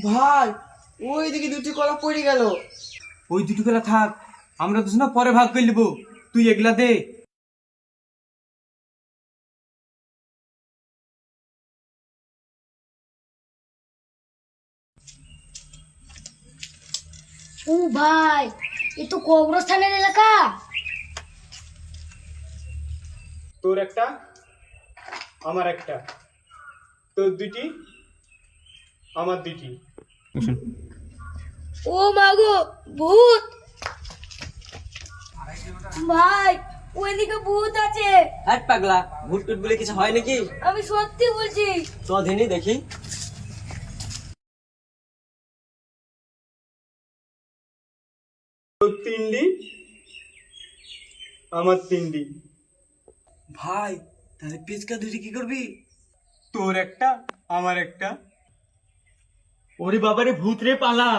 ভাই ওই দিকে দুটি কলা পড়ে গেল। ওই দুটো কলা থাক, আমরা তো না পরে ভাগ করে নেবো। তুই এগুলা দে। ও ভাই, এ তো কবরস্থানের এলাকা। তোর একটা, আমার একটা, তোর দুটি, আমার দুটি। ও মাগো, ভূত! ভাই, ওইদিকে ভূত আছে। হাট পাগলা, ভূত টুট বলে কিছু হয় নাকি? আমি সত্যি বলছি। চ ধেনি দেখি। তোর তিনডি, আমার তিনডি। ভাই তাহলে পেঁচকা দুটি কি করবি? তোর একটা, আমার একটা। ওরে বাবারে, ভূত রে, পালা।